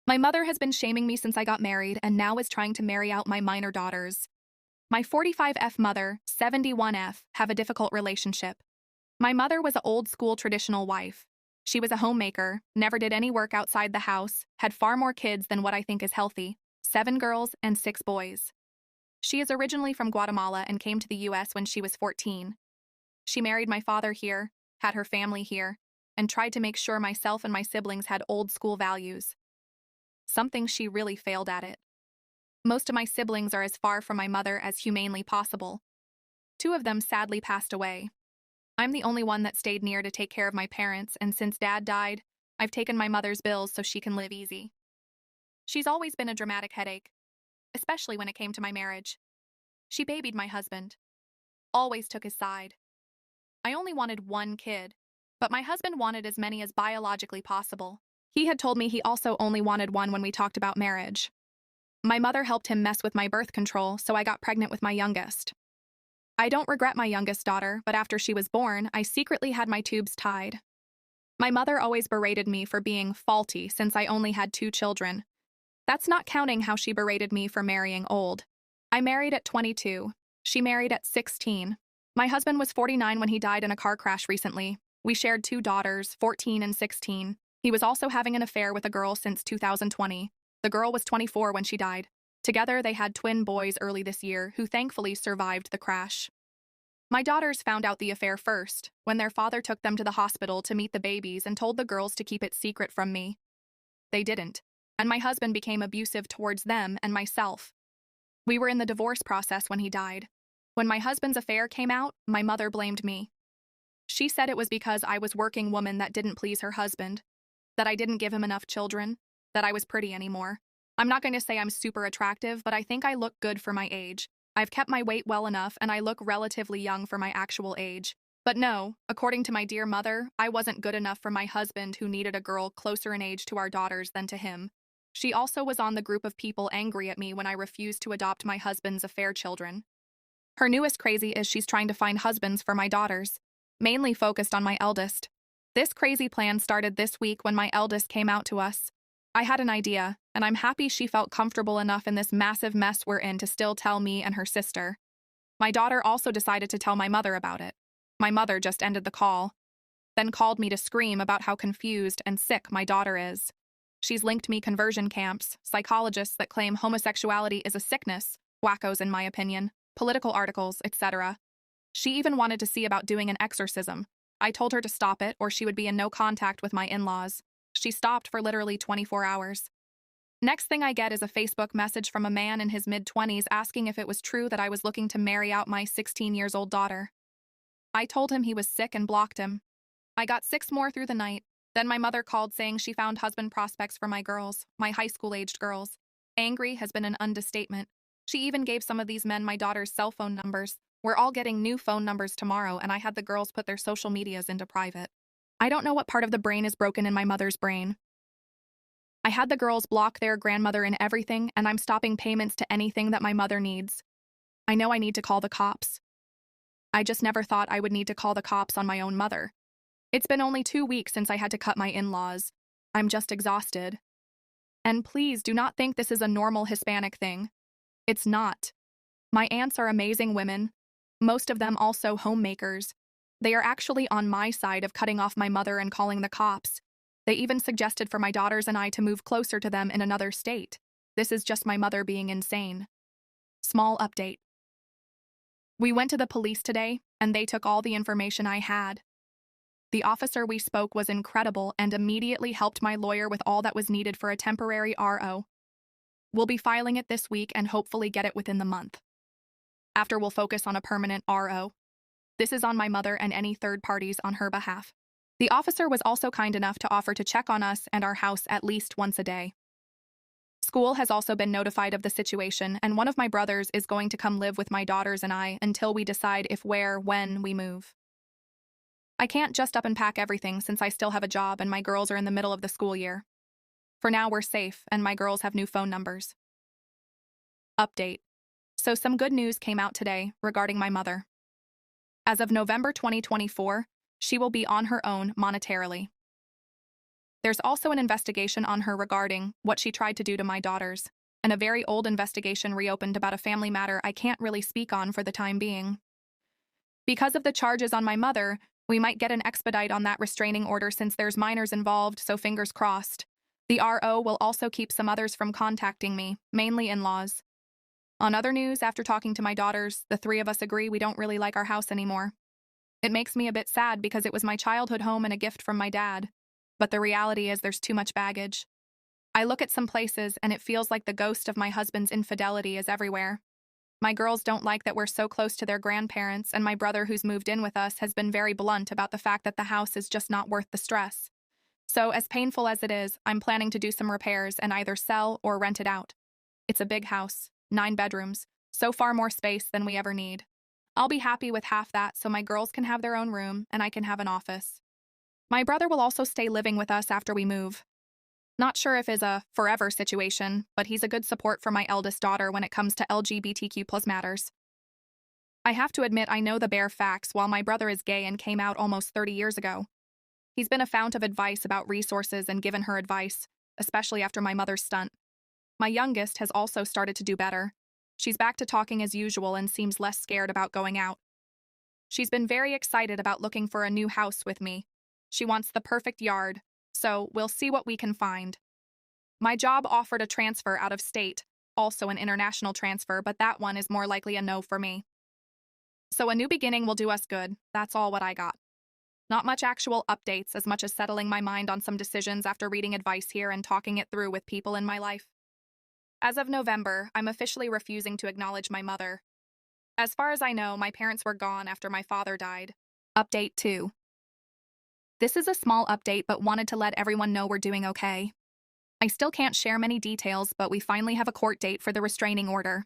My mother has been shaming me since I got married and now is trying to marry out my minor daughters. My 45F mother, 71F, have a difficult relationship. My mother was an old-school traditional wife. She was a homemaker, never did any work outside the house, had far more kids than what I think is healthy, 7 girls and 6 boys. She is originally from Guatemala and came to the US when she was 14. She married my father here, had her family here, and tried to make sure myself and my siblings had old-school values. Something she really failed at it. Most of my siblings are as far from my mother as humanely possible. 2 of them sadly passed away. I'm the only one that stayed near to take care of my parents, and since Dad died, I've taken my mother's bills so she can live easy. She's always been a dramatic headache, especially when it came to my marriage. She babied my husband. Always took his side. I only wanted 1 kid, but my husband wanted as many as biologically possible. He had told me he also only wanted 1 when we talked about marriage. My mother helped him mess with my birth control, so I got pregnant with my youngest. I don't regret my youngest daughter, but after she was born, I secretly had my tubes tied. My mother always berated me for being faulty since I only had 2 children. That's not counting how she berated me for marrying old. I married at 22. She married at 16. My husband was 49 when he died in a car crash recently. We shared 2 daughters, 14 and 16. He was also having an affair with a girl since 2020. The girl was 24 when she died. Together, they had twin boys early this year who thankfully survived the crash. My daughters found out the affair first, when their father took them to the hospital to meet the babies and told the girls to keep it secret from me. They didn't, and my husband became abusive towards them and myself. We were in the divorce process when he died. When my husband's affair came out, my mother blamed me. She said it was because I was a working woman that didn't please her husband, that I didn't give him enough children, that I was pretty anymore. I'm not going to say I'm super attractive, but I think I look good for my age. I've kept my weight well enough and I look relatively young for my actual age. But no, according to my dear mother, I wasn't good enough for my husband who needed a girl closer in age to our daughters than to him. She also was on the group of people angry at me when I refused to adopt my husband's affair children. Her newest crazy is she's trying to find husbands for my daughters, mainly focused on my eldest. This crazy plan started this week when my eldest came out to us. I had an idea, and I'm happy she felt comfortable enough in this massive mess we're in to still tell me and her sister. My daughter also decided to tell my mother about it. My mother just ended the call, then called me to scream about how confused and sick my daughter is. She's linked me conversion camps, psychologists that claim homosexuality is a sickness, wackos in my opinion, political articles, etc. She even wanted to see about doing an exorcism. I told her to stop it or she would be in no contact with my in-laws. She stopped for literally 24 hours. Next thing I get is a Facebook message from a man in his mid-20s asking if it was true that I was looking to marry out my 16-year-old daughter. I told him he was sick and blocked him. I got 6 more through the night. Then my mother called saying she found husband prospects for my girls, my high school-aged girls. Angry has been an understatement. She even gave some of these men my daughter's cell phone numbers. We're all getting new phone numbers tomorrow, and I had the girls put their social medias into private. I don't know what part of the brain is broken in my mother's brain. I had the girls block their grandmother and everything, and I'm stopping payments to anything that my mother needs. I know I need to call the cops. I just never thought I would need to call the cops on my own mother. It's been only 2 weeks since I had to cut my in-laws. I'm just exhausted. And please do not think this is a normal Hispanic thing. It's not. My aunts are amazing women, most of them also homemakers. They are actually on my side of cutting off my mother and calling the cops. They even suggested for my daughters and I to move closer to them in another state. This is just my mother being insane. Small update. We went to the police today, and they took all the information I had. The officer we spoke was incredible and immediately helped my lawyer with all that was needed for a temporary RO. We'll be filing it this week and hopefully get it within the month. After we'll focus on a permanent RO. This is on my mother and any third parties on her behalf. The officer was also kind enough to offer to check on us and our house at least once a day. School has also been notified of the situation, and one of my brothers is going to come live with my daughters and I until we decide if when we move. I can't just up and pack everything since I still have a job and my girls are in the middle of the school year. For now, we're safe, and my girls have new phone numbers. Update. So some good news came out today regarding my mother. As of November 2024, she will be on her own monetarily. There's also an investigation on her regarding what she tried to do to my daughters, and a very old investigation reopened about a family matter I can't really speak on for the time being. Because of the charges on my mother, we might get an expedite on that restraining order since there's minors involved, so fingers crossed. The RO will also keep some others from contacting me, mainly in-laws. On other news, after talking to my daughters, the three of us agree we don't really like our house anymore. It makes me a bit sad because it was my childhood home and a gift from my dad. But the reality is there's too much baggage. I look at some places and it feels like the ghost of my husband's infidelity is everywhere. My girls don't like that we're so close to their grandparents, and my brother, who's moved in with us, has been very blunt about the fact that the house is just not worth the stress. So, as painful as it is, I'm planning to do some repairs and either sell or rent it out. It's a big house, 9 bedrooms, so far more space than we ever need. I'll be happy with half that so my girls can have their own room and I can have an office. My brother will also stay living with us after we move. Not sure if it's a forever situation, but he's a good support for my eldest daughter when it comes to LGBTQ+ matters. I have to admit I know the bare facts while my brother is gay and came out almost 30 years ago. He's been a fount of advice about resources and given her advice, especially after my mother's stunt. My youngest has also started to do better. She's back to talking as usual and seems less scared about going out. She's been very excited about looking for a new house with me. She wants the perfect yard, so we'll see what we can find. My job offered a transfer out of state, also an international transfer, but that one is more likely a no for me. So a new beginning will do us good. That's all what I got. Not much actual updates as much as settling my mind on some decisions after reading advice here and talking it through with people in my life. As of November, I'm officially refusing to acknowledge my mother. As far as I know, my parents were gone after my father died. Update 2. This is a small update, but wanted to let everyone know we're doing okay. I still can't share many details, but we finally have a court date for the restraining order.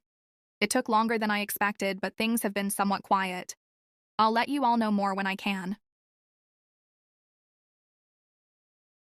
It took longer than I expected, but things have been somewhat quiet. I'll let you all know more when I can.